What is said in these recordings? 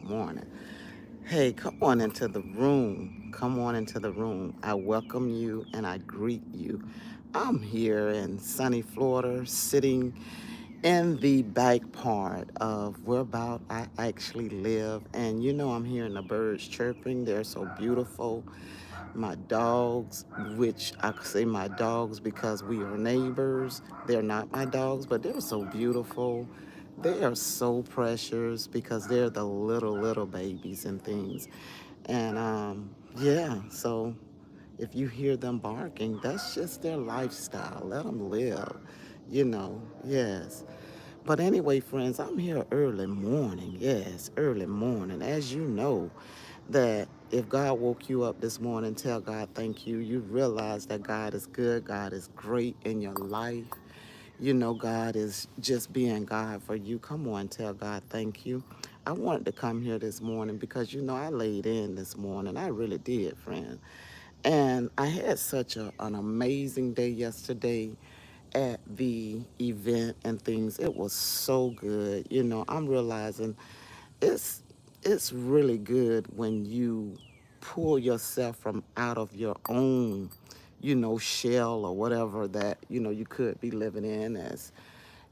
morning. Hey, come on into the room. Come on into the room. I welcome you and I greet you. I'm here in sunny Florida, sitting in the back part of where about I actually live. And I'm hearing the birds chirping. They're so beautiful. My dogs, which I say my dogs because we are neighbors. They're not my dogs, but they're so beautiful. They are so precious because they're the little babies and things. And yeah, so if you hear them barking, that's just their lifestyle. Let them live, yes. But anyway, friends, I'm here early morning. Yes, early morning. As you know, that if God woke you up this morning, tell God thank you. You realize that God is good, God is great in your life. God is just being God for you. Come on, tell God thank you. I wanted to come here this morning because I laid in this morning. I really did, friend. And I had such an amazing day yesterday at the event and things. It was so good. I'm realizing it's it's really good when you pull yourself from out of your own, shell or whatever that, you could be living in as,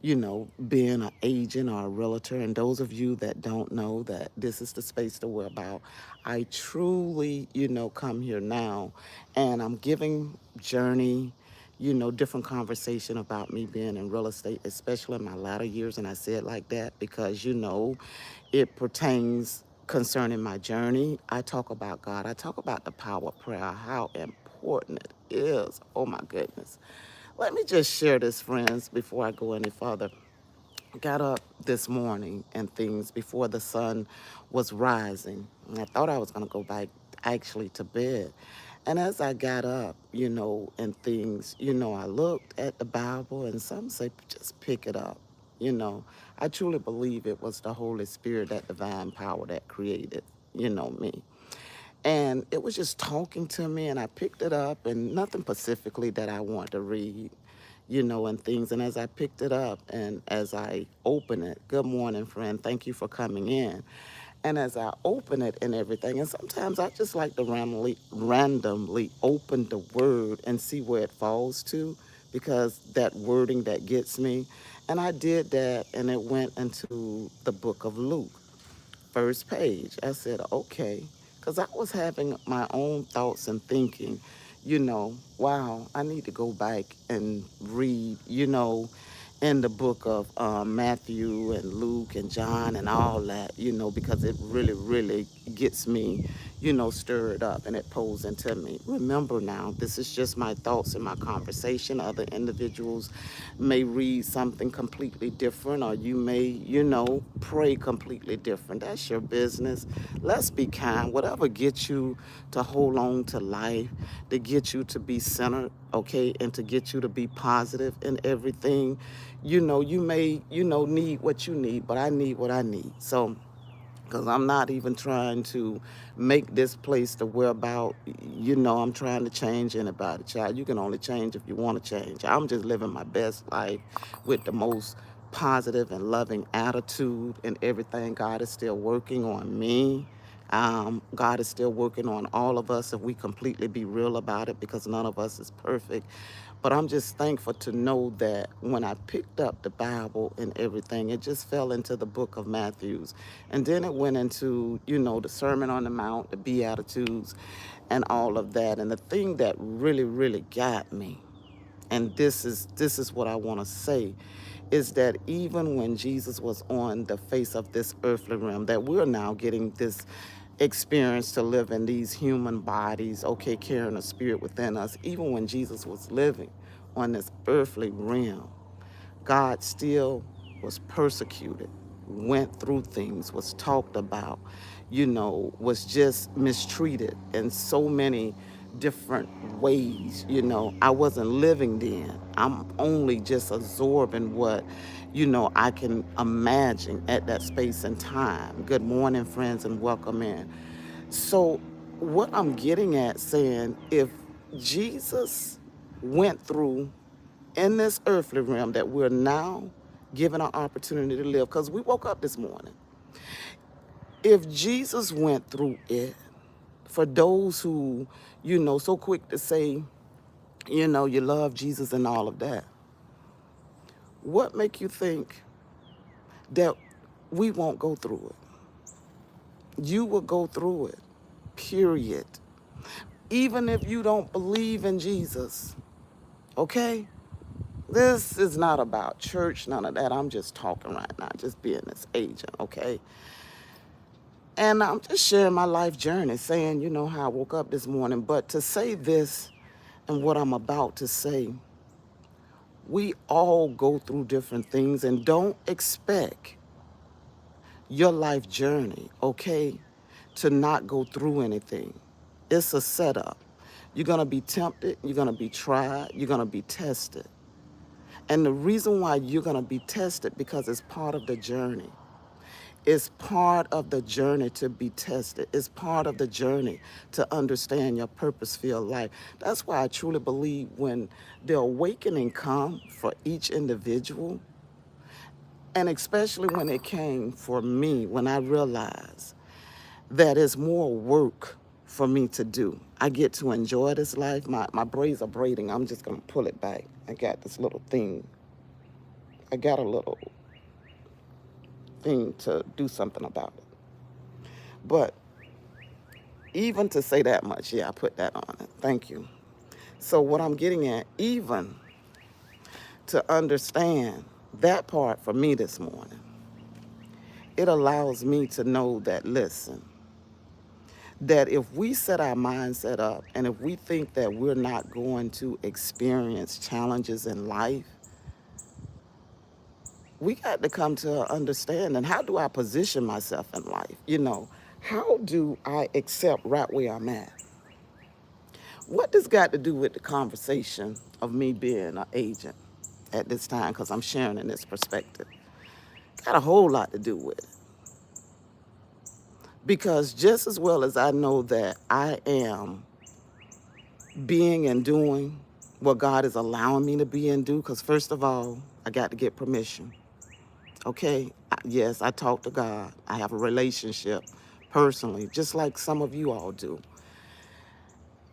being an agent or a realtor. And those of you that don't know that this is the space to we're about, I truly, come here now and I'm giving Journey, different conversation about me being in real estate, especially in my latter years. And I say it like that because, it pertains concerning my journey. I talk about God. I talk about the power of prayer, how important it is. Oh my goodness. Let me just share this, friends, before I go any further. Got up this morning and things before the sun was rising. And I thought I was going to go back actually to bed. And as I got up, and things, I looked at the Bible and some say just pick it up. You know, I truly believe it was the Holy Spirit, that divine power that created, me. And it was just talking to me, and I picked it up, and nothing specifically that I want to read, and things. And as I picked it up and as I open it, good morning, friend, thank you for coming in. And as I open it and everything, and sometimes I just like to randomly open the word and see where it falls to, because that wording that gets me. And I did that, and it went into the book of Luke, first page. I said, okay, because I was having my own thoughts and thinking, wow, I need to go back and read, in the book of Matthew and Luke and John and all that, because it really gets me, stirred up and it pulls into me. Remember now, this is just my thoughts and my conversation. Other individuals may read something completely different, or you may, pray completely different. That's your business. Let's be kind. Whatever gets you to hold on to life, to get you to be centered, okay, and to get you to be positive in everything. You may, need what you need, but I need what I need. So, because I'm not even trying to make this place to where about, I'm trying to change anybody, child. You can only change if you want to change. I'm just living my best life with the most positive and loving attitude and everything. God is still working on me. God is still working on all of us if we completely be real about it, because none of us is perfect. But I'm just thankful to know that when I picked up the Bible and everything, it just fell into the book of Matthews. And then it went into, the Sermon on the Mount, the Beatitudes, and all of that. And the thing that really got me, and this is what I want to say, is that even when Jesus was on the face of this earthly realm, that we're now getting this experience to live in these human bodies, okay, carrying a spirit within us. Even when Jesus was living on this earthly realm, God still was persecuted, went through things, was talked about, was just mistreated in so many different ways. I wasn't living then. I'm only just absorbing what, I can imagine at that space and time. Good morning, friends, and welcome in. So, what I'm getting at saying, if Jesus went through in this earthly realm that we're now given an opportunity to live, because we woke up this morning, If Jesus went through it, for those who, so quick to say, you love Jesus and all of that, what make you think that we won't go through it? You will go through it, period. Even if you don't believe in Jesus, okay? This is not about church, none of that. I'm just talking right now, just being this agent, okay? And I'm just sharing my life journey, saying, how I woke up this morning. But to say this and what I'm about to say, we all go through different things, and don't expect your life journey, okay, to not go through anything. It's a setup. You're going to be tempted, you're going to be tried, you're going to be tested. And the reason why you're going to be tested because it's part of the journey. It's part of the journey to be tested. It's part of the journey to understand your purpose-filled life. That's why I truly believe when the awakening comes for each individual, and especially when it came for me, when I realized that it's more work for me to do. I get to enjoy this life. My braids are braiding. I'm just going to pull it back. I got this little thing. I got a little thing to do something about it. But even to say that much, yeah, I put that on it. Thank you. So what I'm getting at, even to understand that part for me this morning, it allows me to know that, listen, that if we set our mindset up and if we think that we're not going to experience challenges in life, we got to come to understand, and how do I position myself in life? How do I accept right where I'm at? What does got to do with the conversation of me being an agent at this time? Because I'm sharing in this perspective. Got a whole lot to do with it. Because just as well as I know that I am being and doing what God is allowing me to be and do, because first of all, I got to get permission. Okay? Yes, I talk to God. I have a relationship personally, just like some of you all do.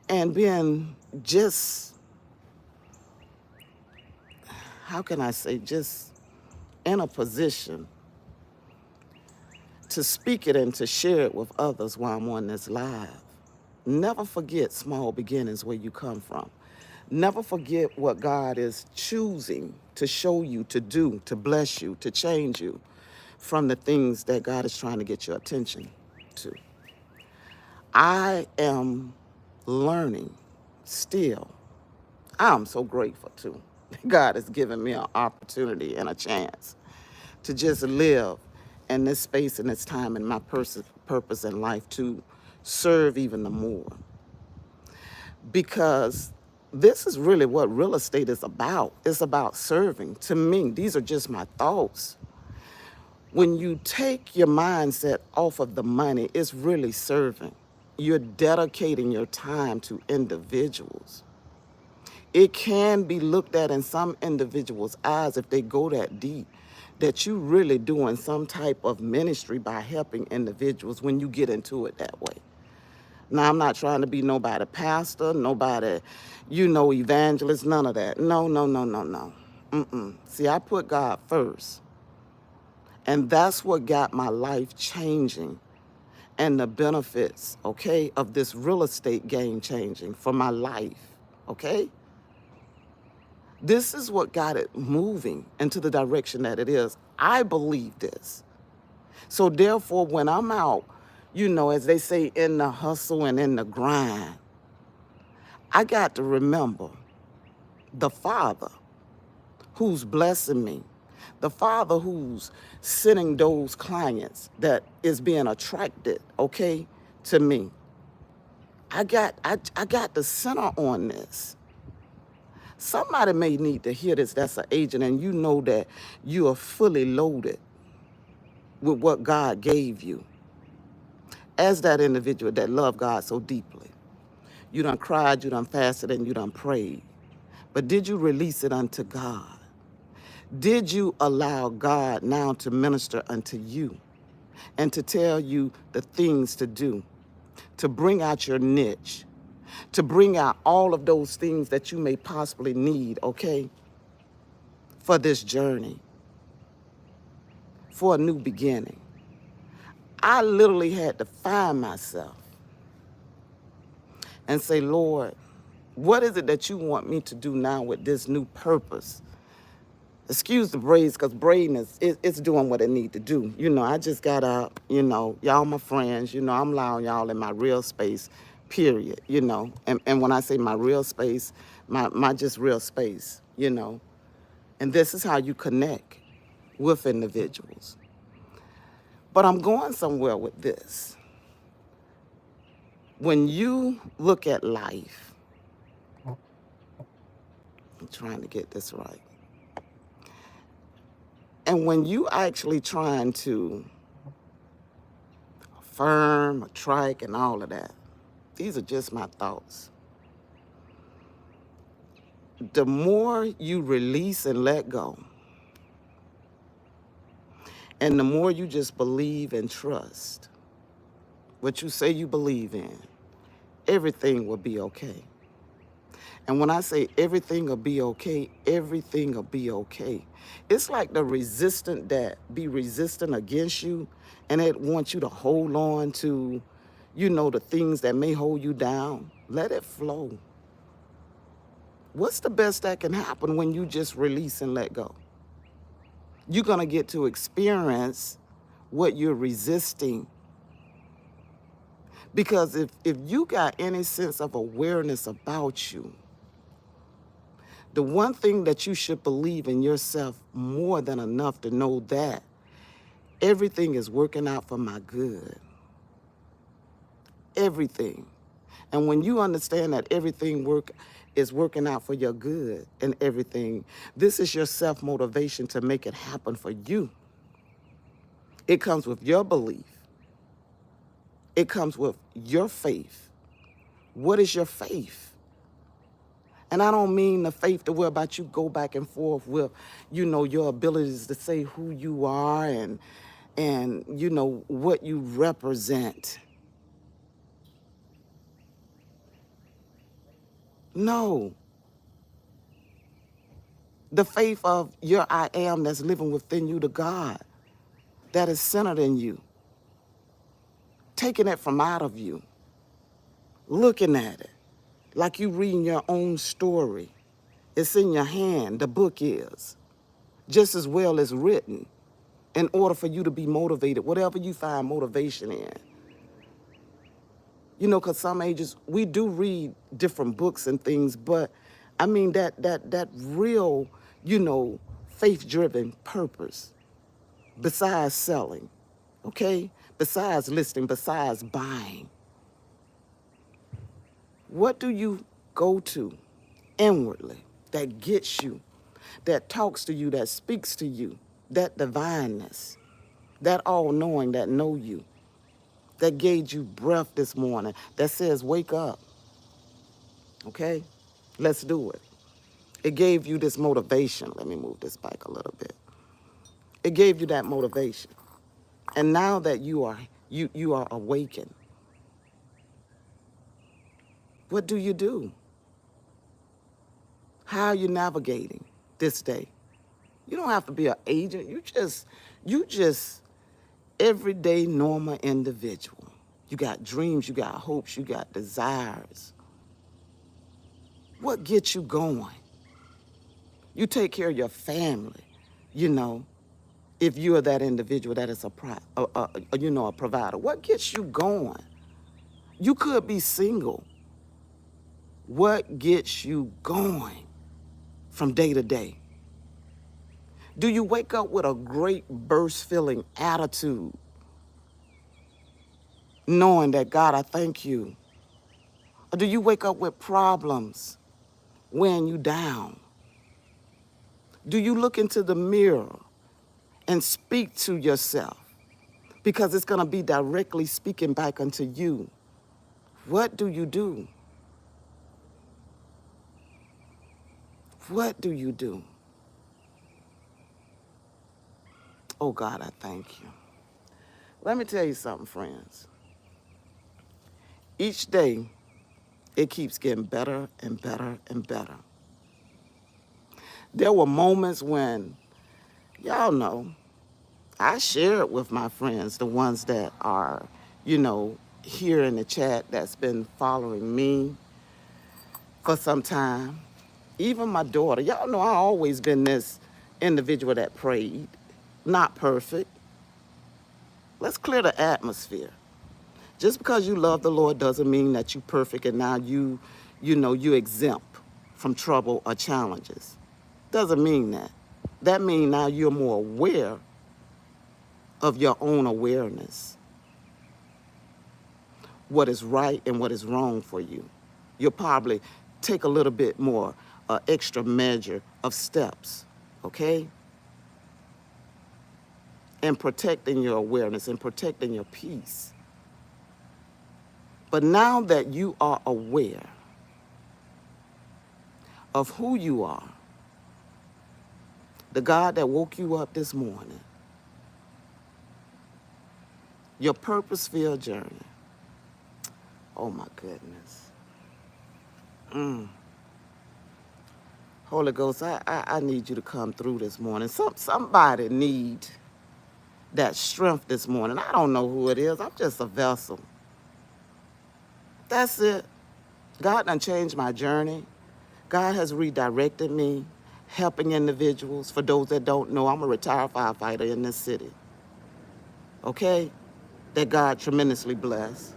And being just, how can I say, just in a position to speak it and to share it with others while I'm on this live. Never forget small beginnings where you come from. Never forget what God is choosing to show you, to do, to bless you, to change you from the things that God is trying to get your attention to. I am learning still. I'm so grateful too. God has given me an opportunity and a chance to just live in this space and this time and my purpose in life to serve even the more. Because this is really what real estate is about. It's about serving. To me, these are just my thoughts. When you take your mindset off of the money, it's really serving. You're dedicating your time to individuals. It can be looked at in some individuals' eyes if they go that deep, that you really doing some type of ministry by helping individuals when you get into it that way. Now, I'm not trying to be nobody pastor, nobody, evangelist, none of that. No, no, no, no, no. See, I put God first. And that's what got my life changing and the benefits, okay, of this real estate game changing for my life, okay? This is what got it moving into the direction that it is. I believe this. So therefore, when I'm out, as they say, in the hustle and in the grind, I got to remember the Father who's blessing me, the Father who's sending those clients that is being attracted, okay, to me. I got the center on this. Somebody may need to hear this that's an agent, and you know that you are fully loaded with what God gave you as that individual that loved God so deeply. You done cried, you done fasted, and you done prayed. But did you release it unto God? Did you allow God now to minister unto you? and to tell you the things to do, to bring out your niche, to bring out all of those things that you may possibly need, okay, for this journey, for a new beginning. I literally had to find myself and say, Lord, what is it that you want me to do now with this new purpose? Excuse the braids, because braiding it's doing what it need to do. You know, I just got up, you know, y'all my friends, you know, I'm allowing y'all in my real space, period, you know. And when I say my real space, my just real space, you know. And this is how you connect with individuals. But I'm going somewhere with this. When you look at life, I'm trying to get this right. And when you actually trying to affirm, a trike, and all of that, these are just my thoughts. The more you release and let go, and the more you just believe and trust what you say you believe in, everything will be okay. And when I say everything will be okay, everything will be okay. It's like the resistant that be resistant against you, and it wants you to hold on to, you know, the things that may hold you down. Let it flow. What's the best that can happen when you just release and let go? You're going to get to experience what you're resisting. Because if you got any sense of awareness about you, the one thing that you should believe in yourself more than enough to know that everything is working out for my good. Everything. And when you understand that everything is working out for your good and everything, this is your self-motivation to make it happen for you. It comes with your belief. It comes with your faith. What is your faith? And I don't mean the faith to where about you go back and forth with, you know, your abilities to say who you are and you know, what you represent. No. The faith of your I am that's living within you, the God that is centered in you. Taking it from out of you. Looking at it like you reading your own story. It's in your hand, the book is, just as well as written, in order for you to be motivated, whatever you find motivation in. You know, because some ages, we do read different books and things, but I mean that real, you know, faith-driven purpose, besides selling, okay? Besides listening, besides buying. What do you go to inwardly that gets you, that talks to you, that speaks to you, that divineness, that all-knowing that know you, that gave you breath this morning, that says, wake up, okay? Let's do it. It gave you this motivation. Let me move this back a little bit. It gave you that motivation. And now that you are awakened, what do you do? How are you navigating this day? You don't have to be an agent. You just everyday normal individual. You got dreams, you got hopes, you got desires. What gets you going? You take care of your family, you know, if you're that individual that is you know, a provider. What gets you going? You could be single. What gets you going from day to day? Do you wake up with a great burst feeling attitude, knowing that, God, I thank you? Or do you wake up with problems weighing you down? Do you look into the mirror and speak to yourself? Because it's going to be directly speaking back unto you. What do you do? What do you do? Oh, God, I thank you. Let me tell you something, friends. Each day, it keeps getting better and better and better. There were moments when, y'all know, I share it with my friends, the ones that are, here in the chat that's been following me for some time. Even my daughter, y'all know I always been this individual that prayed. Not perfect. Let's clear the atmosphere. Just because you love the Lord doesn't mean that you're perfect and now you exempt from trouble or challenges. Doesn't mean that. That means now you're more aware of your own awareness. What is right and what is wrong for you. You'll probably take a little bit more extra measure of steps, okay? In protecting your awareness and protecting your peace. But now that you are aware of who you are, the God that woke you up this morning, your purpose-filled journey. Oh my goodness. Holy Ghost, I need you to come through this morning. Somebody need that strength this morning. I don't know who it is. I'm just a vessel. That's it. God done changed my journey. God has redirected me, helping individuals. For those that don't know, I'm a retired firefighter in this city. Okay? That God tremendously blessed.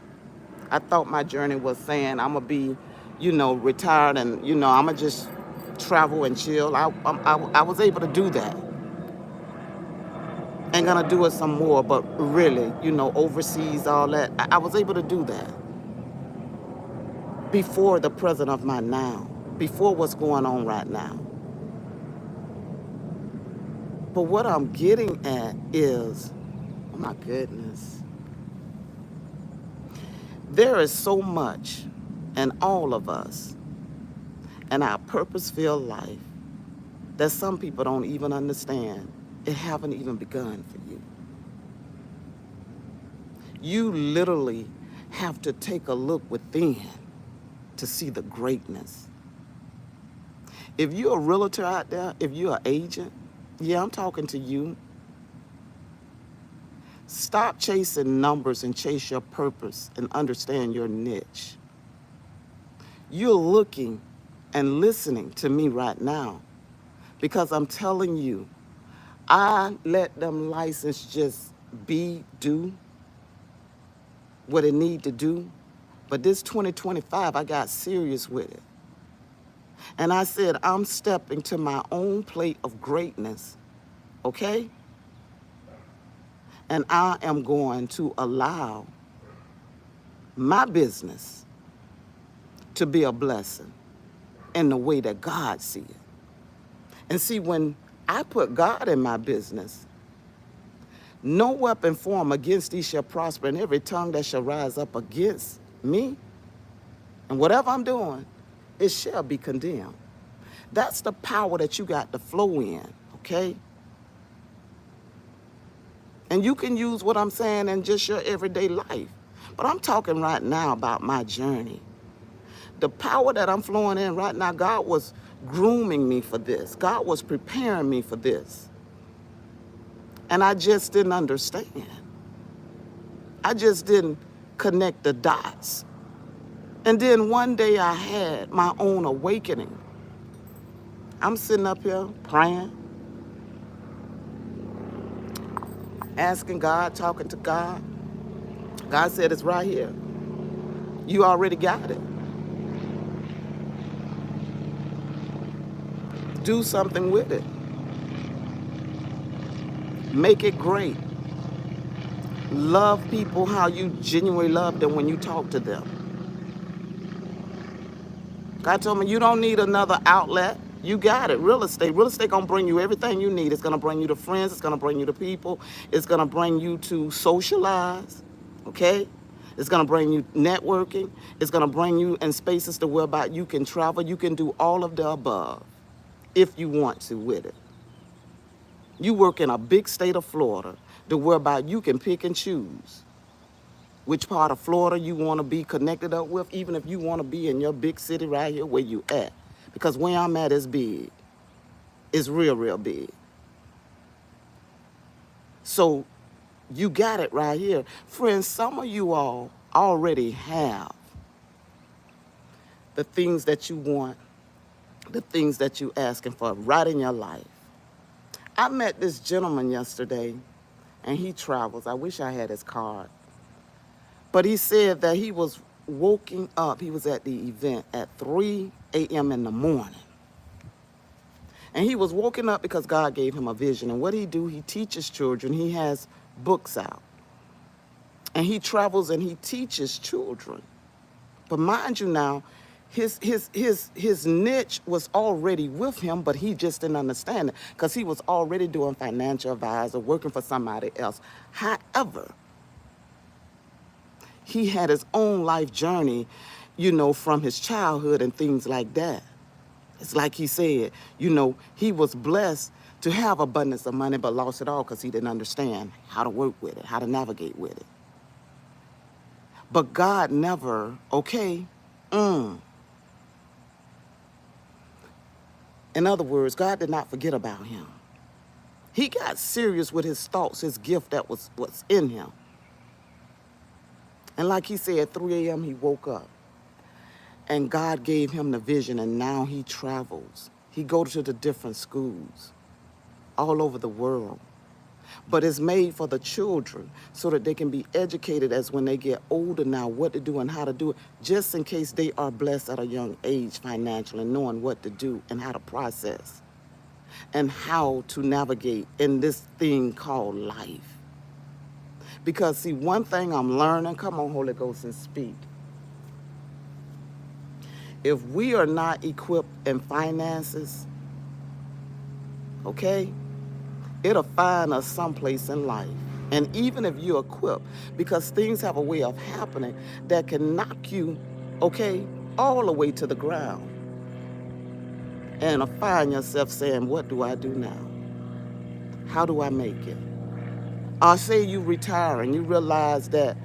I thought my journey was saying I'm going to be, retired and, I'm going to just travel and chill. I was able to do that. Ain't going to do it some more, but really, overseas, all that. I was able to do that before the present of my now, before what's going on right now. But what I'm getting at is, oh my goodness, there is so much in all of us and our purpose-filled life that some people don't even understand. It haven't even begun for you. You literally have to take a look within to see the greatness. If you're a realtor out there, if you're an agent, yeah, I'm talking to you. Stop chasing numbers and chase your purpose and understand your niche. You're looking and listening to me right now because I'm telling you, I let them license just do what it need to do. But this 2025, I got serious with it. And I said, I'm stepping to my own plate of greatness, okay? And I am going to allow my business to be a blessing in the way that God sees it. And see, when I put God in my business, no weapon formed against thee shall prosper, and every tongue that shall rise up against me, and whatever I'm doing, it shall be condemned. That's the power that you got to flow in, okay? And you can use what I'm saying in just your everyday life. But I'm talking right now about my journey. The power that I'm flowing in right now, God was grooming me for this. God was preparing me for this. And I just didn't understand. I just didn't connect the dots. And then one day I had my own awakening. I'm sitting up here praying, asking God, talking to God. God said, it's right here. You already got it. Do something with it. Make it great. Love people how you genuinely love them when you talk to them. God told me you don't need another outlet. You got it. Real estate. Real estate gonna bring you everything you need. It's gonna bring you to friends. It's gonna bring you to people. It's gonna bring you to socialize. Okay? It's gonna bring you networking. It's gonna bring you in spaces to whereby you can travel. You can do all of the above if you want to with it. You work in a big state of Florida. to whereby you can pick and choose which part of Florida you want to be connected up with, even if you want to be in your big city right here where you at. Because where I'm at is big. It's real, real big. So you got it right here. Friends, some of you all already have the things that you want, the things that you asking for right in your life. I met this gentleman yesterday, and he travels. I wish I had his card. But he said that he was waking up. He was at the event at 3 a.m. in the morning. And he was woken up because God gave him a vision. And what he do, he teaches children. He has books out. And he travels and he teaches children. But mind you now, his niche was already with him, but he just didn't understand it because he was already doing financial advisor, working for somebody else. However, he had his own life journey, from his childhood and things like that. It's like he said, he was blessed to have abundance of money, but lost it all because he didn't understand how to work with it, how to navigate with it. But God never, In other words, God did not forget about him. He got serious with his thoughts, his gift that was in him. And like he said, at 3 a.m. he woke up. And God gave him the vision, and now he travels. He goes to the different schools all over the world. But it's made for the children so that they can be educated as when they get older now, what to do and how to do it, just in case they are blessed at a young age financially, knowing what to do and how to process and how to navigate in this thing called life. Because see, one thing I'm learning, come on, Holy Ghost, and speak. If we are not equipped in finances, it'll find us someplace in life. And even if you're equipped, because things have a way of happening that can knock you, all the way to the ground. And find yourself saying, what do I do now? How do I make it? Or say you retire and you realize that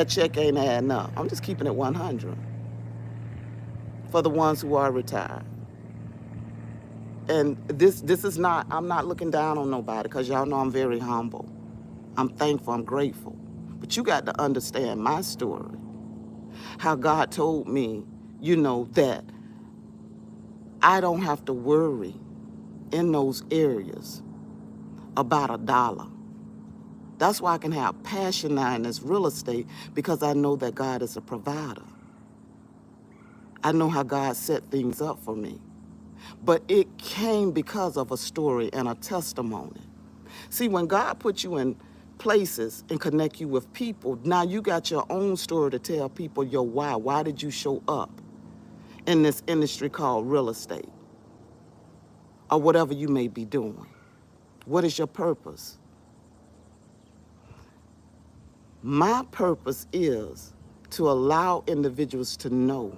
check ain't adding up. I'm just keeping it 100 for the ones who are retired. And this is not, I'm not looking down on nobody because y'all know I'm very humble. I'm thankful, I'm grateful. But you got to understand my story. How God told me, that I don't have to worry in those areas about a dollar. That's why I can have passion now in this real estate, because I know that God is a provider. I know how God set things up for me. But it came because of a story and a testimony. See, when God put you in places and connect you with people, now you got your own story to tell people your why. Why did you show up in this industry called real estate? Or whatever you may be doing. What is your purpose? My purpose is to allow individuals to know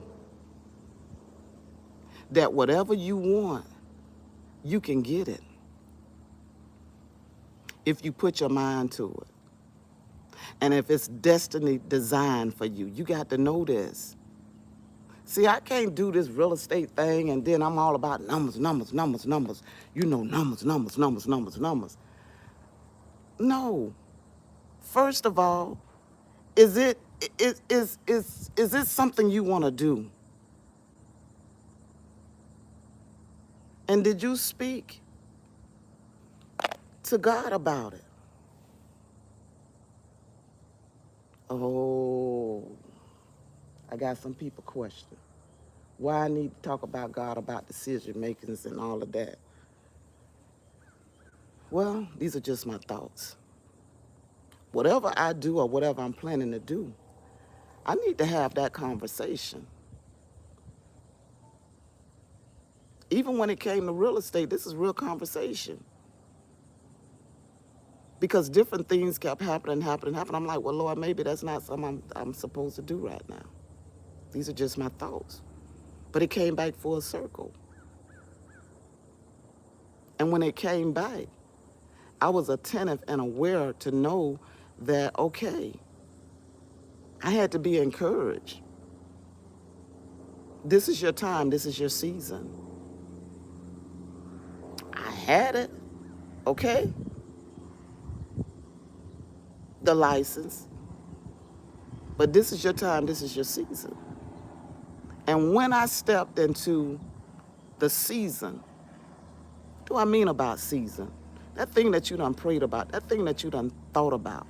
that whatever you want, you can get it if you put your mind to it. And if it's destiny designed for you, you got to know this. See, I can't do this real estate thing and then I'm all about numbers. Numbers. Numbers. No. First of all, is it something you want to do? And did you speak to God about it? Oh, I got some people question why I need to talk about God, about decision makings and all of that. Well, these are just my thoughts. Whatever I do or whatever I'm planning to do, I need to have that conversation. Even when it came to real estate, this is real conversation. Because different things kept happening. I'm like, well, Lord, maybe that's not something I'm supposed to do right now. These are just my thoughts. But it came back full circle. And when it came back, I was attentive and aware to know that, okay, I had to be encouraged. This is your time. This is your season. I had it, okay, the license, but this is your time. This is your season. And when I stepped into the season, what do I mean about season? That thing that you done prayed about, that thing that you done thought about,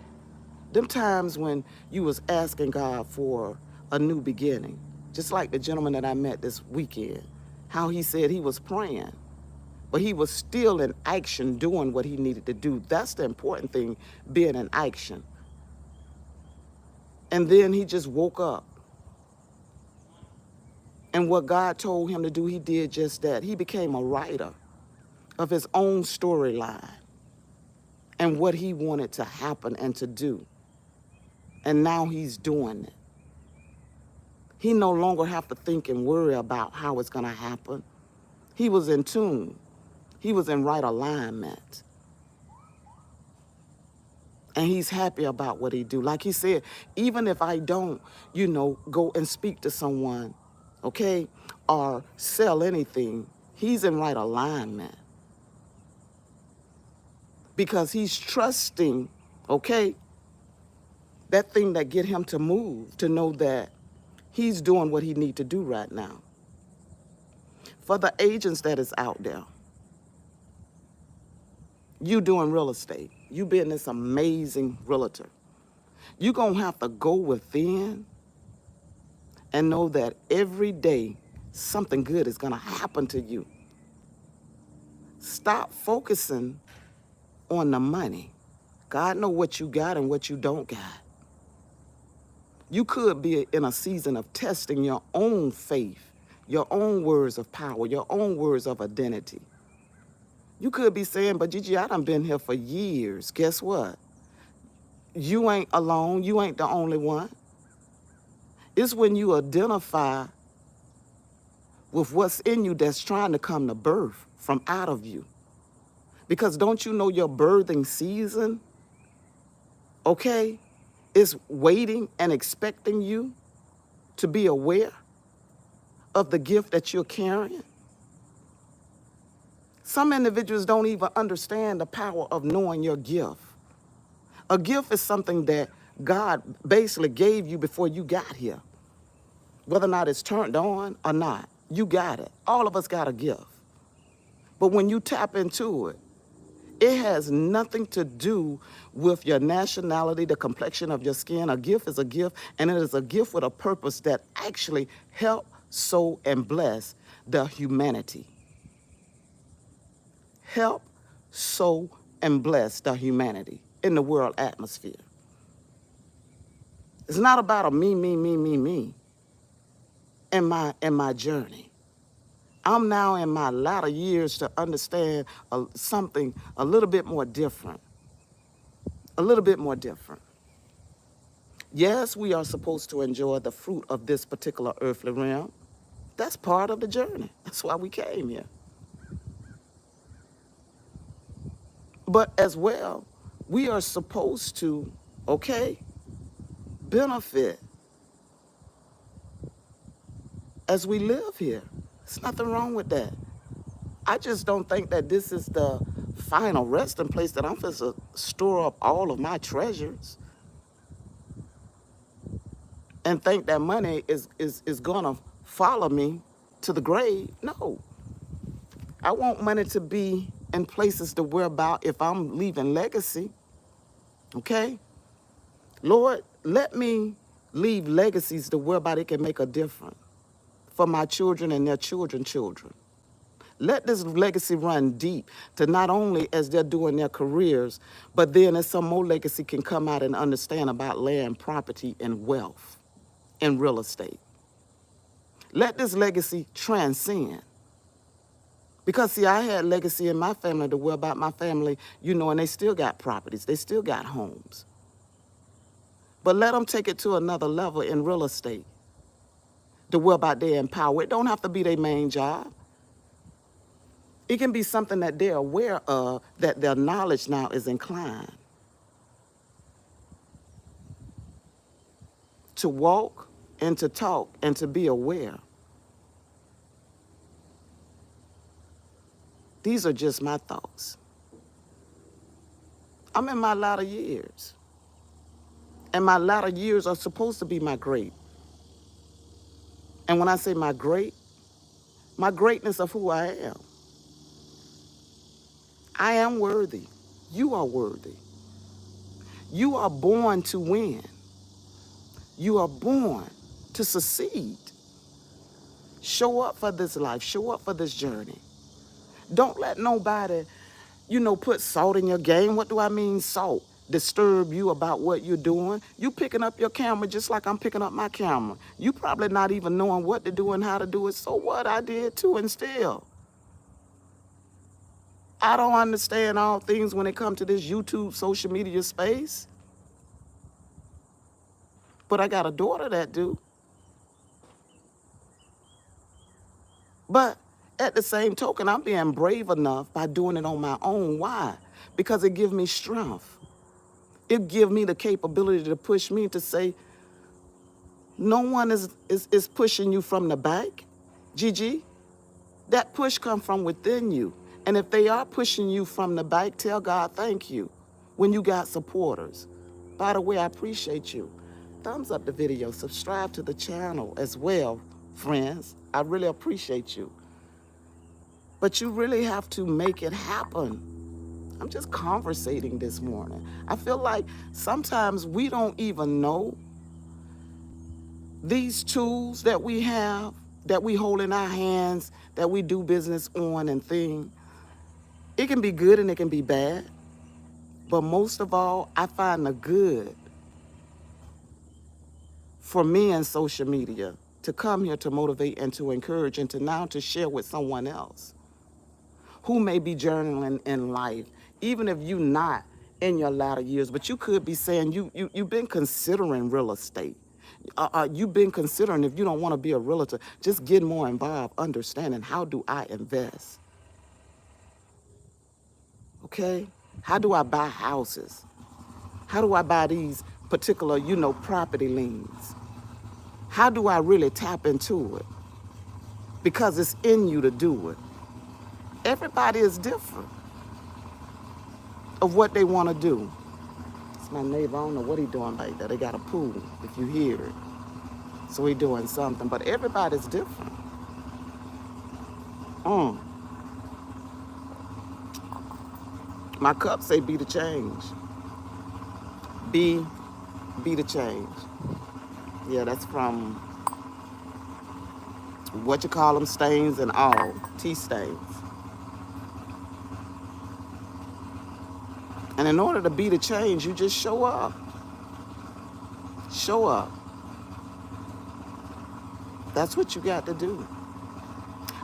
them times when you was asking God for a new beginning, just like the gentleman that I met this weekend, how he said he was praying, but he was still in action doing what he needed to do. That's the important thing, being in action. And then he just woke up. And what God told him to do, he did just that. He became a writer of his own storyline and what he wanted to happen and to do. And now he's doing it. He no longer have to think and worry about how it's going to happen. He was in tune. He was in right alignment. And he's happy about what he do. Like he said, even if I don't, go and speak to someone, okay, or sell anything, he's in right alignment. Because he's trusting, okay, that thing that get him to move, to know that he's doing what he need to do right now. For the agents that is out there, you doing real estate, you being this amazing realtor, you're going to have to go within and know that every day something good is going to happen to you. Stop focusing on the money. God know what you got and what you don't got. You could be in a season of testing your own faith, your own words of power, your own words of identity. You could be saying, but Gigi, I done been here for years. Guess what? You ain't alone. You ain't the only one. It's when you identify with what's in you that's trying to come to birth from out of you. Because don't you know your birthing season, okay, is waiting and expecting you to be aware of the gift that you're carrying? Some individuals don't even understand the power of knowing your gift. A gift is something that God basically gave you before you got here. Whether or not it's turned on or not, you got it. All of us got a gift. But when you tap into it, it has nothing to do with your nationality, the complexion of your skin. A gift is a gift, and it is a gift with a purpose that actually help, sow, and bless the humanity. Help, sow, and bless the humanity in the world atmosphere. It's not about a me in my journey. I'm now in my latter years to understand something a little bit more different. A little bit more different. Yes, we are supposed to enjoy the fruit of this particular earthly realm. That's part of the journey. That's why we came here. But as well, we are supposed to, okay, benefit as we live here. There's nothing wrong with that. I just don't think that this is the final resting place that I'm supposed to store up all of my treasures and think that money is going to follow me to the grave. No. I want money to be in places to where about if I'm leaving legacy, okay? Lord, let me leave legacies to whereby it can make a difference for my children and their children's children. Let this legacy run deep to not only as they're doing their careers, but then as some more legacy can come out and understand about land, property, and wealth and real estate. Let this legacy transcend. Because, see, I had legacy in my family to where about my family, and they still got properties. They still got homes. But let them take it to another level in real estate to where about they empower. It don't have to be their main job. It can be something that they're aware of, that their knowledge now is inclined to walk and to talk and to be aware. These are just my thoughts. I'm in my latter years. And my latter years are supposed to be my great. And when I say my greatness of who I am worthy. You are worthy. You are born to win. You are born to succeed. Show up for this life. Show up for this journey. Don't let nobody, put salt in your game. What do I mean salt? Disturb you about what you're doing. You picking up your camera just like I'm picking up my camera. You probably not even knowing what to do and how to do it. So what? I did too, and still. I don't understand all things when it comes to this YouTube social media space. But I got a daughter that do. But at the same token, I'm being brave enough by doing it on my own. Why? Because it gives me strength. It gives me the capability to push me to say, no one is pushing you from the back. Gigi, that push comes from within you. And if they are pushing you from the back, tell God thank you when you got supporters. By the way, I appreciate you. Thumbs up the video, subscribe to the channel as well, friends. I really appreciate you. But you really have to make it happen. I'm just conversating this morning. I feel like sometimes we don't even know these tools that we have, that we hold in our hands, that we do business on and things. It can be good and it can be bad. But most of all, I find the good for me in social media to come here to motivate and to encourage and to now to share with someone else who may be journaling in life, even if you're not in your latter years, but you could be saying you've been considering real estate. You've been considering, if you don't want to be a realtor, just get more involved, understanding how do I invest? Okay? How do I buy houses? How do I buy these particular, property liens? How do I really tap into it? Because it's in you to do it. Everybody is different of what they want to do. It's my neighbor. I don't know what he's doing back there. They got a pool, if you hear it. So he's doing something. But everybody's different. My cup say be the change. Be the change. Yeah, that's from what you call them, stains and all, tea stains. And in order to be the change, you just show up. Show up. That's what you got to do.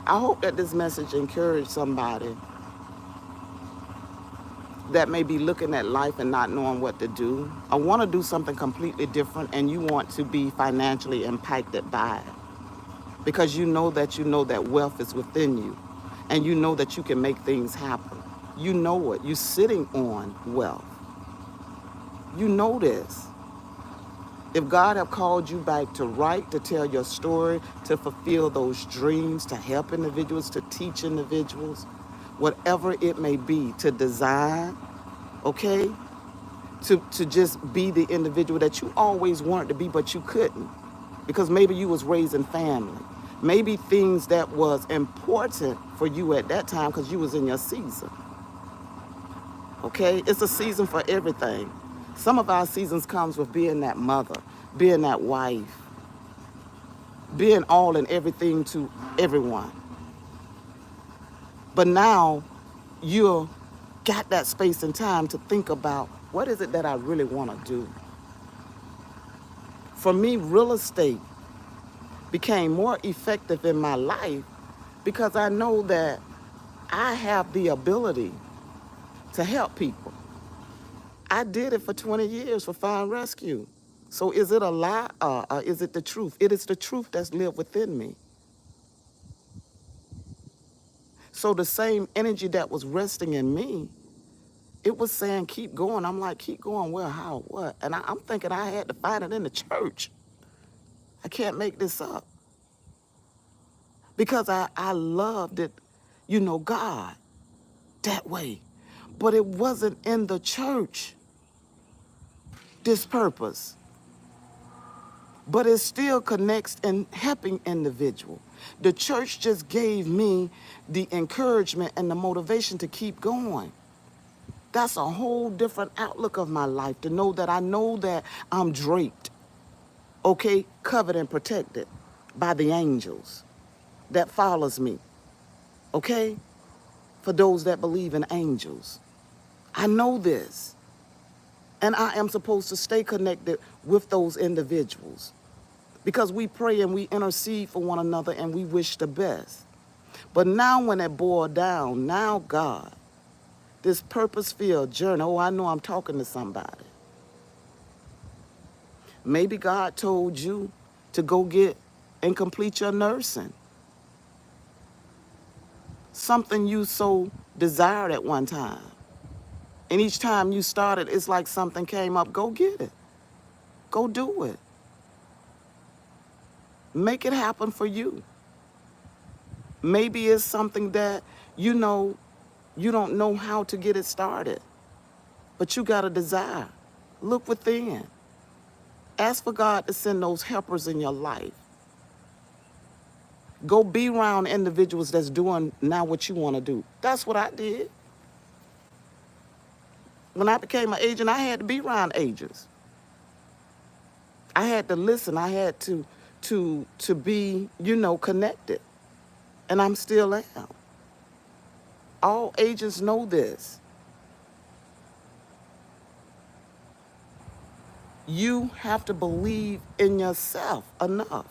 I hope that this message encouraged somebody that may be looking at life and not knowing what to do. I want to do something completely different, and you want to be financially impacted by it. Because you know that wealth is within you. And you know that you can make things happen. You know it. You're sitting on wealth. You know this. If God have called you back to write, to tell your story, to fulfill those dreams, to help individuals, to teach individuals, whatever it may be, to design, okay? To just be the individual that you always wanted to be, but you couldn't. Because maybe you was raised in family. Maybe things that was important for you at that time because you was in your season. Okay? It's a season for everything. Some of our seasons comes with being that mother, being that wife, being all and everything to everyone. But now you got that space and time to think about, what is it that I really want to do? For me, real estate became more effective in my life because I know that I have the ability to help people. I did it for 20 years for fire and rescue. So is it a lie or is it the truth? It is the truth that's lived within me. So the same energy that was resting in me, it was saying, keep going. I'm like, keep going, where, how, what? And I'm thinking I had to find it in the church. I can't make this up. Because I loved it, God, that way. But it wasn't in the church, this purpose. But it still connects in helping individual. The church just gave me the encouragement and the motivation to keep going. That's a whole different outlook of my life, to know that I'm draped, okay, covered and protected by the angels that follows me, okay? For those that believe in angels. I know this. And I am supposed to stay connected with those individuals because we pray and we intercede for one another and we wish the best. But now when it boiled down, now God, this purpose-filled journey, oh, I know I'm talking to somebody. Maybe God told you to go get and complete your nursing. Something you so desired at one time. And each time you started, it's like something came up. Go get it. Go do it. Make it happen for you. Maybe it's something that you don't know how to get it started, but you got a desire. Look within. Ask for God to send those helpers in your life. Go be around individuals that's doing now what you want to do. That's what I did. When I became an agent, I had to be around agents. I had to listen. I had to be, connected. And I'm still am. All agents know this. You have to believe in yourself enough.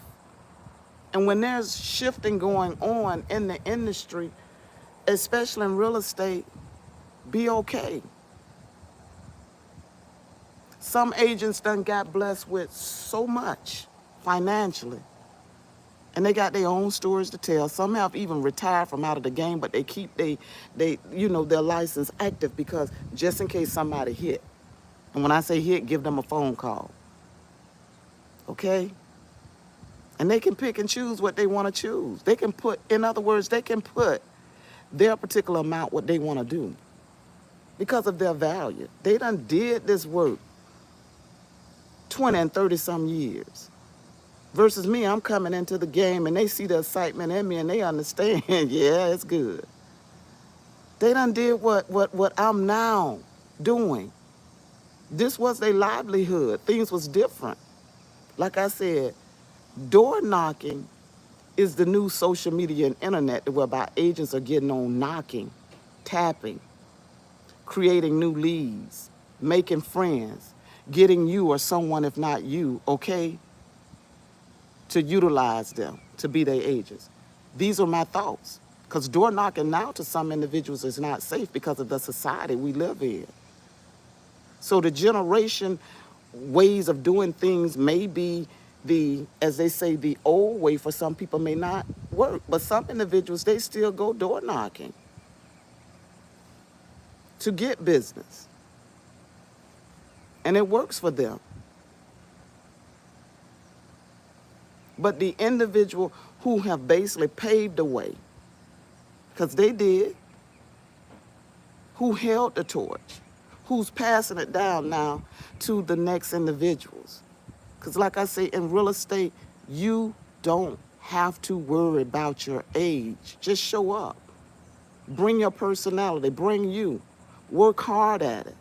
And when there's shifting going on in the industry, especially in real estate, be okay. Some agents done got blessed with so much financially, and they got their own stories to tell. Some have even retired from out of the game, but they keep their license active because just in case somebody hit. And when I say hit, give them a phone call. Okay? And they can pick and choose what they want to choose. They can put their particular amount what they want to do because of their value. They done did this work 20 and 30 some years. Versus me, I'm coming into the game and they see the excitement in me and they understand, yeah, it's good. They done did what I'm now doing. This was their livelihood. Things was different. Like I said, door knocking is the new social media and internet whereby agents are getting on knocking, tapping, creating new leads, making friends, getting you or someone, if not you, okay, to utilize them, to be their agents. These are my thoughts. Because door knocking now to some individuals is not safe because of the society we live in. So the generation ways of doing things may be as they say, the old way for some people may not work. But some individuals, they still go door knocking to get business. And it works for them. But the individual who have basically paved the way, because they did, who held the torch, who's passing it down now to the next individuals. Because like I say, in real estate, you don't have to worry about your age. Just show up. Bring your personality. Bring you. Work hard at it.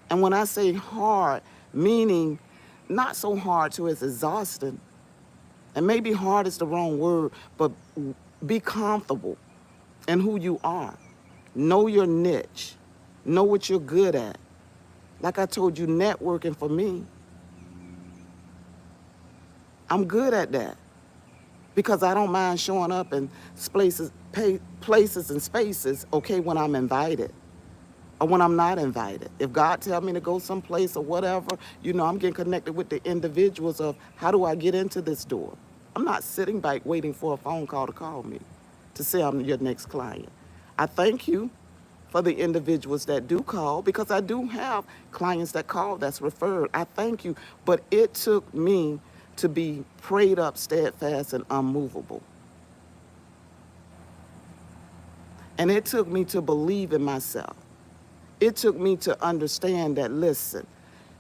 And when I say hard, meaning not so hard to it's exhausting, and maybe hard is the wrong word, but be comfortable in who you are. Know your niche. Know what you're good at. Like I told you, networking for me, I'm good at that because I don't mind showing up in places and spaces, okay, when I'm invited or when I'm not invited. If God tells me to go someplace or whatever, I'm getting connected with the individuals of how do I get into this door? I'm not sitting back waiting for a phone call to call me. to say I'm your next client. I thank you for the individuals that do call, because I do have clients that call that's referred. I thank you. But it took me to be prayed up, steadfast, and unmovable. And it took me to believe in myself. It took me to understand that, listen,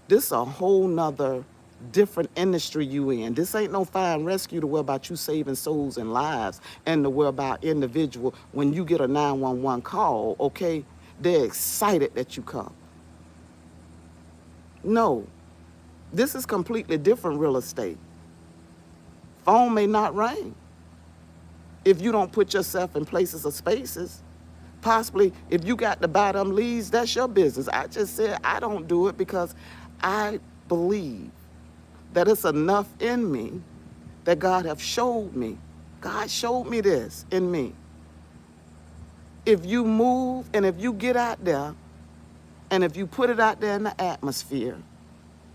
this is a whole nother different industry you in. This ain't no fire and rescue to worry about you saving souls and lives and to worry about individual. When you get a 911 call, okay, they're excited that you come. No, this is completely different real estate. Phone may not ring if you don't put yourself in places or spaces. Possibly, if you got to buy them leads, that's your business. I just said I don't do it because I believe that it's enough in me that God have showed me. God showed me this in me. If you move and if you get out there and if you put it out there in the atmosphere,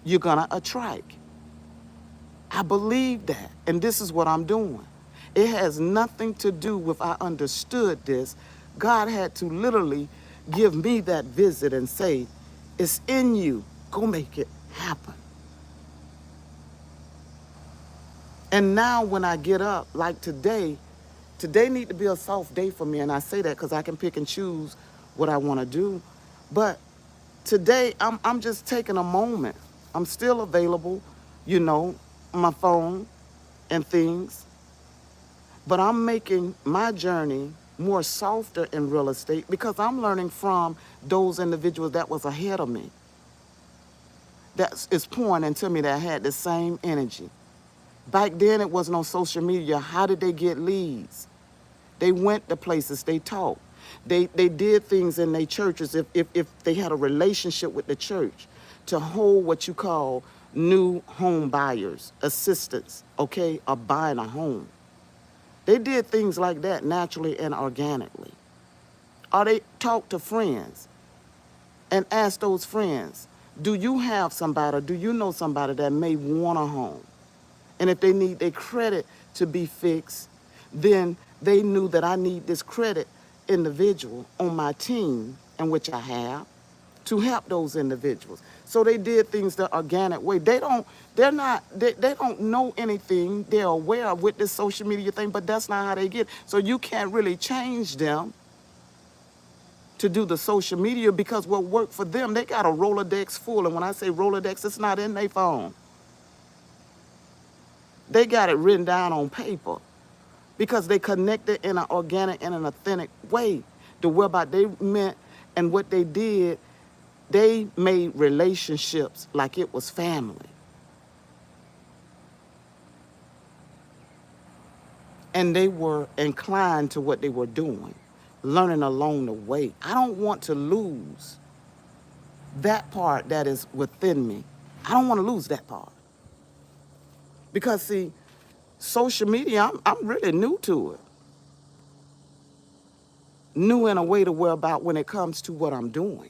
you're gonna attract. I believe that, and this is what I'm doing. It has nothing to do with I understood this. God had to literally give me that visit and say, it's in you, go make it happen. And now when I get up, like today need to be a soft day for me, and I say that because I can pick and choose what I want to do. But today, I'm just taking a moment. I'm still available, you know, my phone and things. But I'm making my journey more softer in real estate because I'm learning from those individuals that was ahead of me. That is pouring into me that had the same energy. Back then, it was no social media. How did they get leads? They went to places, they talked. They did things in their churches if they had a relationship with the church to hold what you call new home buyers, assistants, okay, of buying a home. They did things like that naturally and organically. Or they talked to friends and asked those friends, do you have somebody or do you know somebody that may want a home? And if they need their credit to be fixed, then they knew that I need this credit individual on my team, in which I have, to help those individuals. So they did things the organic way. They don't know anything. They're aware of with this social media thing, but that's not how they get. So you can't really change them to do the social media because what worked for them, they got a Rolodex full. And when I say Rolodex, it's not in their phone. They got it written down on paper because they connected in an organic and an authentic way. The whereby they meant and what they did, they made relationships like it was family. And they were inclined to what they were doing, learning along the way. I don't want to lose that part that is within me. I don't want to lose that part. Because see, social media, I'm really new to it. New in a way to where about when it comes to what I'm doing.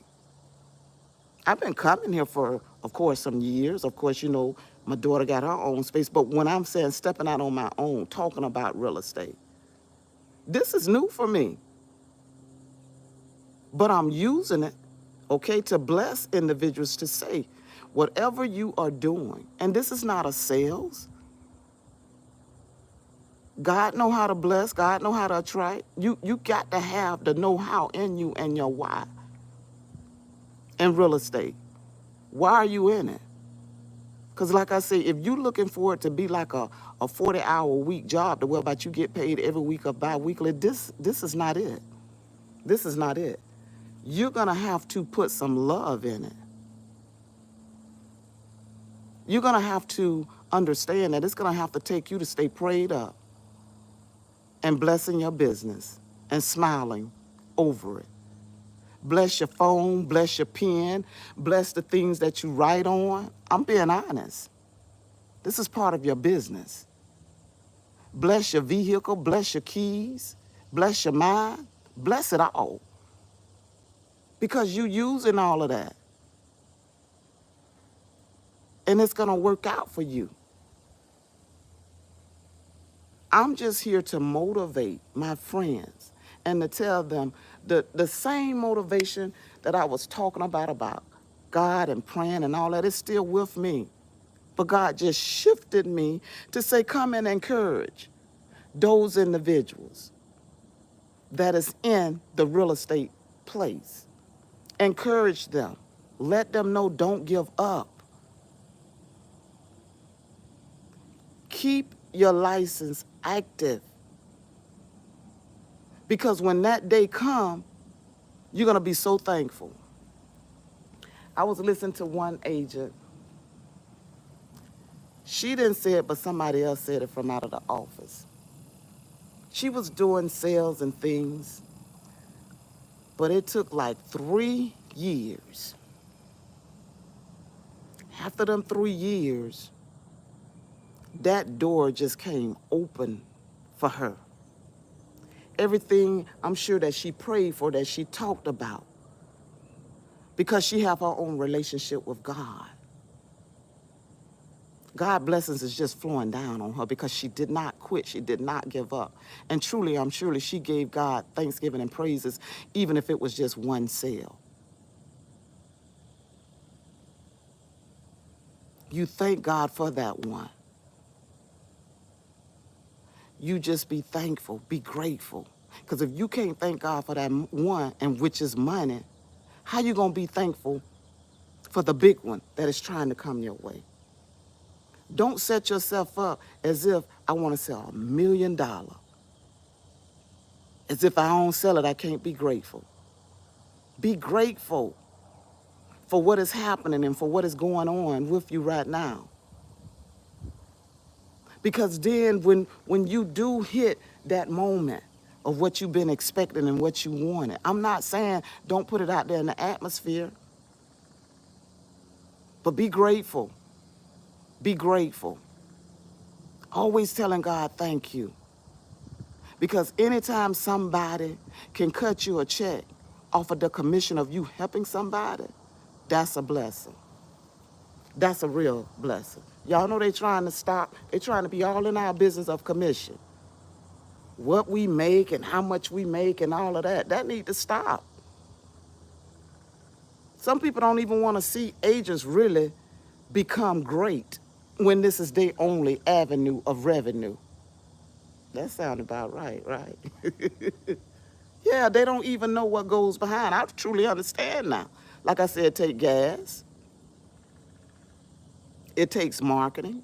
I've been coming here for, of course, some years. Of course, you know, my daughter got her own space. But when I'm saying stepping out on my own, talking about real estate, this is new for me. But I'm using it, okay, to bless individuals to say, whatever you are doing, and this is not a sales. God know how to bless. God know how to attract. You got to have the know-how in you and your why in real estate. Why are you in it? Because like I say, if you're looking for it to be like a 40-hour week job to where about you get paid every week or bi-weekly, this is not it. This is not it. You're going to have to put some love in it. You're going to have to understand that it's going to have to take you to stay prayed up and blessing your business and smiling over it. Bless your phone, bless your pen, bless the things that you write on. I'm being honest. This is part of your business. Bless your vehicle, bless your keys, bless your mind, bless it all. Because you're using all of that. And it's going to work out for you. I'm just here to motivate my friends and to tell them the same motivation that I was talking about God and praying and all that is still with me. But God just shifted me to say, come and encourage those individuals that is in the real estate place. Encourage them. Let them know don't give up. Keep your license active. Because when that day comes, you're going to be so thankful. I was listening to one agent. She didn't say it, but somebody else said it from out of the office. She was doing sales and things, but it took like 3 years. After them 3 years, that door just came open for her. Everything I'm sure that she prayed for, that she talked about, because she have her own relationship with God. God blessings is just flowing down on her because she did not quit. She did not give up. And truly, I'm surely she gave God thanksgiving and praises, even if it was just one sale. You thank God for that one. You just be thankful, be grateful. Because if you can't thank God for that one, and which is money, how you going to be thankful for the big one that is trying to come your way? Don't set yourself up as if I want to sell $1 million. As if I don't sell it, I can't be grateful. Be grateful for what is happening and for what is going on with you right now. Because then when you do hit that moment of what you've been expecting and what you wanted, I'm not saying don't put it out there in the atmosphere, but be grateful. Be grateful. Always telling God thank you. Because anytime somebody can cut you a check off of the commission of you helping somebody, that's a blessing. That's a real blessing. Y'all know they trying to stop. They trying to be all in our business of commission. What we make and how much we make and all of that, that need to stop. Some people don't even want to see agents really become great when this is their only avenue of revenue. That sound about right, right? Yeah, they don't even know what goes behind. I truly understand now. Like I said, it takes gas. It takes marketing.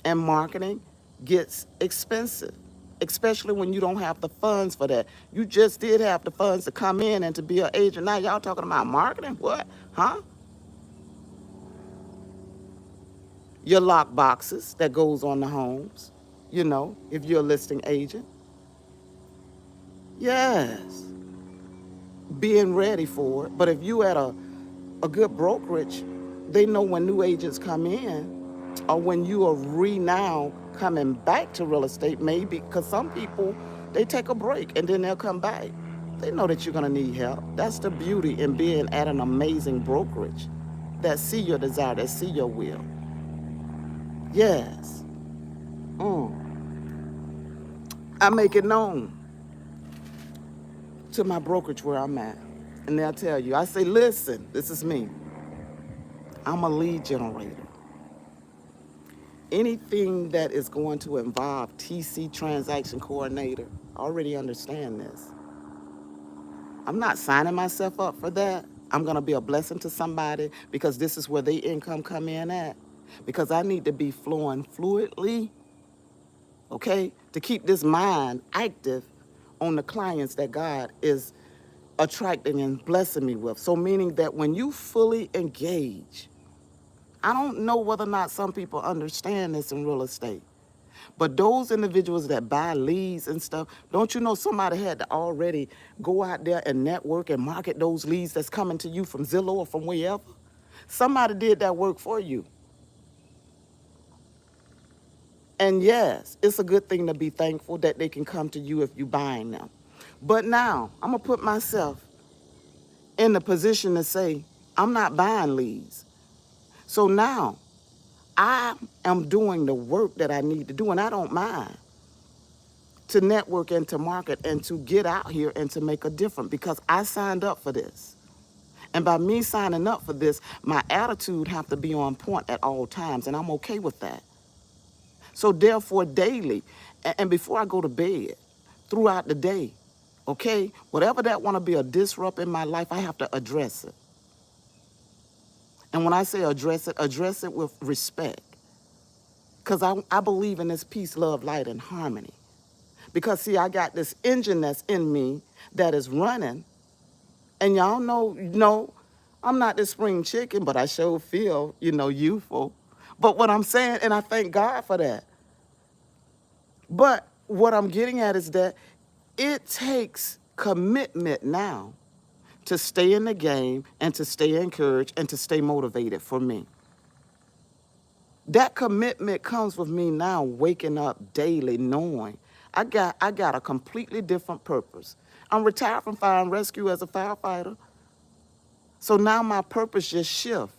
And marketing gets expensive, especially when you don't have the funds for that. You just did have the funds to come in and to be an agent. Now y'all talking about marketing? What? Huh? Your lock boxes that goes on the homes, you know, if you're a listing agent. Yes. Being ready for it. But if you at a good brokerage, they know when new agents come in or when you are now coming back to real estate, maybe, because some people, they take a break and then they'll come back. They know that you're going to need help. That's the beauty in being at an amazing brokerage that see your desire, that see your will. Yes. I make it known to my brokerage where I'm at. And they'll tell you, I say, listen, this is me. I'm a lead generator. Anything that is going to involve TC, transaction coordinator, I already understand this. I'm not signing myself up for that. I'm going to be a blessing to somebody because this is where their income come in at. Because I need to be flowing fluidly, okay, to keep this mind active on the clients that God is attracting and blessing me with. So meaning that when you fully engage, I don't know whether or not some people understand this in real estate, but those individuals that buy leads and stuff, don't you know somebody had to already go out there and network and market those leads that's coming to you from Zillow or from wherever? Somebody did that work for you. And yes, it's a good thing to be thankful that they can come to you if you're buying them. But now, I'm going to put myself in the position to say, I'm not buying leads. So now, I am doing the work that I need to do, and I don't mind to network and to market and to get out here and to make a difference because I signed up for this. And by me signing up for this, my attitude have to be on point at all times, and I'm okay with that. So therefore, daily, and before I go to bed, throughout the day, okay, whatever that want to be a disrupt in my life, I have to address it. And when I say address it with respect. Because I believe in this peace, love, light, and harmony. Because, see, I got this engine that's in me that is running. And y'all know, I'm not this spring chicken, but I sure feel, youthful. But what I'm saying, and I thank God for that. But what I'm getting at is that it takes commitment now to stay in the game and to stay encouraged and to stay motivated for me. That commitment comes with me now waking up daily knowing I got a completely different purpose. I'm retired from fire and rescue as a firefighter. So now my purpose just shift.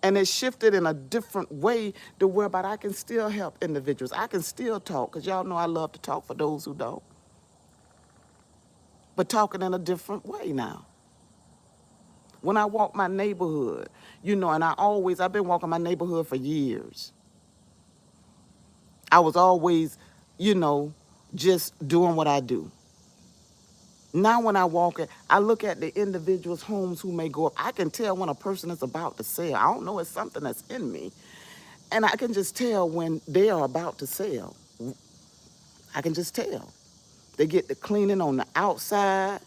And it shifted in a different way to whereby I can still help individuals. I can still talk, because y'all know I love to talk for those who don't. But talking in a different way now. When I walk my neighborhood, and I've been walking my neighborhood for years. I was always, just doing what I do. Now when I walk it, I look at the individuals' homes who may go up. I can tell when a person is about to sell. I don't know, it's something that's in me. And I can just tell when they are about to sell. I can just tell. They get the cleaning on the outside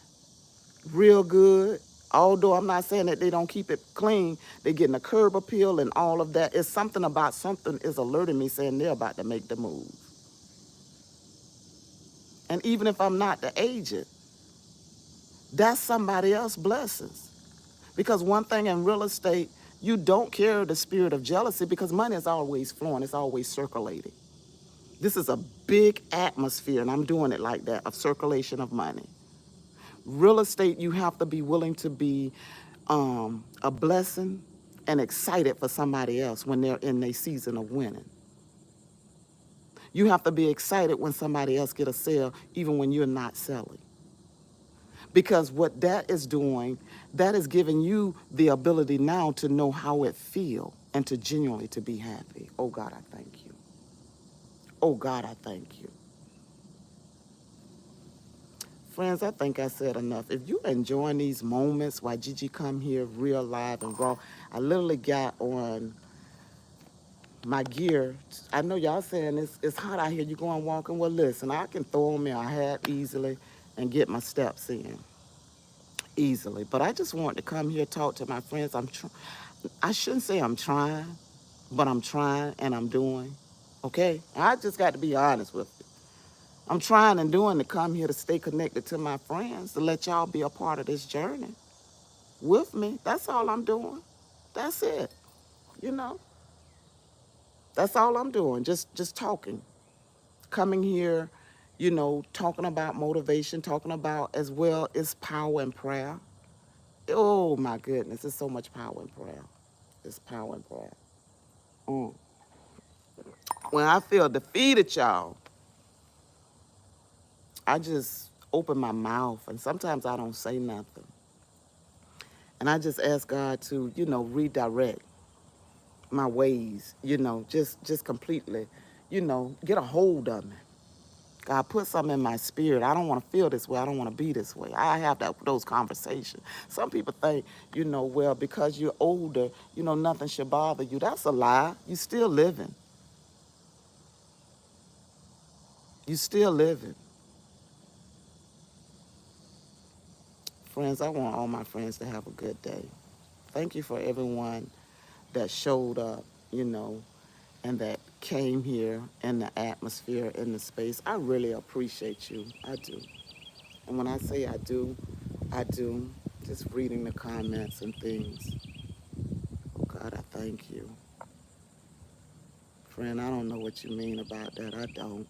real good. Although I'm not saying that they don't keep it clean, they're getting a curb appeal and all of that. It's something about something is alerting me saying they're about to make the move. And even if I'm not the agent, that's somebody else's blessings. Because one thing in real estate, you don't carry the spirit of jealousy because money is always flowing, it's always circulating. This is a big atmosphere, and I'm doing it like that, of circulation of money. Real estate, you have to be willing to be a blessing and excited for somebody else when they're in their season of winning. You have to be excited when somebody else get a sale, even when you're not selling. Because what that is doing, that is giving you the ability now to know how it feels and to genuinely to be happy. Oh, God, I thank you. Oh, God, I thank you. Friends, I think I said enough. If you're enjoying these moments while Gigi come here real live and raw, I literally got on my gear. I know y'all saying it's hot out here. You going walking? Well, listen, I can throw on me a hat easily and get my steps in easily. But I just wanted to come here, talk to my friends. I shouldn't say I'm trying, but I'm trying and I'm doing. Okay? I just got to be honest with you. I'm trying and doing to come here to stay connected to my friends, to let y'all be a part of this journey with me. That's all I'm doing. That's it. You know? That's all I'm doing. Just talking. Coming here, talking about motivation, talking about as well as power and prayer. Oh my goodness, there's so much power in prayer. There's power in prayer. Mm. When I feel defeated, y'all, I just open my mouth and sometimes I don't say nothing. And I just ask God to, redirect my ways, just completely, get a hold of me. God, put something in my spirit. I don't want to feel this way. I don't want to be this way. I have those conversations. Some people think, well, because you're older, nothing should bother you. That's a lie. You still living. You still living. Friends, I want all my friends to have a good day. Thank you for everyone that showed up, and that came here in the atmosphere, in the space. I really appreciate you. I do. And when I say I do, just reading the comments and things. Oh, God, I thank you. Friend, I don't know what you mean about that. I don't.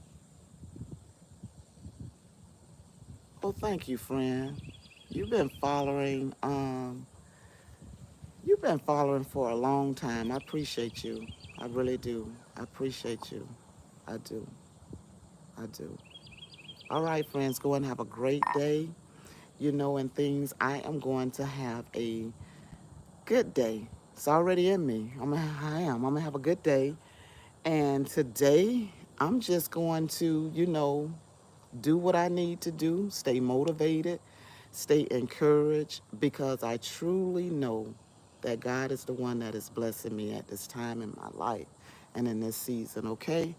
Oh, thank you, friend. You've been following You've been following for a long time. I appreciate you. I really do. I appreciate you. I do. I do. All right, friends, go and have a great day. You know, and things, I am going to have a good day. It's already in me. I am. I'm going to have a good day. And today, I'm just going to, do what I need to do, stay motivated, stay encouraged, because I truly know that God is the one that is blessing me at this time in my life and in this season, okay?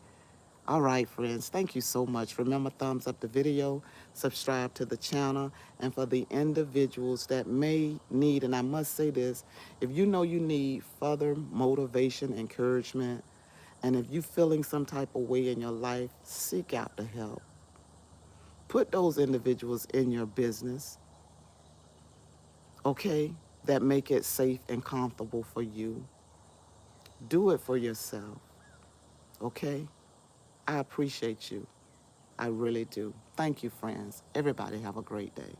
All right, friends, thank you so much. Remember, thumbs up the video, subscribe to the channel, and for the individuals that may need, and I must say this, if you know you need further motivation, encouragement, and if you're feeling some type of way in your life, seek out the help. Put those individuals in your business, okay, that make it safe and comfortable for you. Do it for yourself, okay? I appreciate you. I really do. Thank you, friends. Everybody have a great day.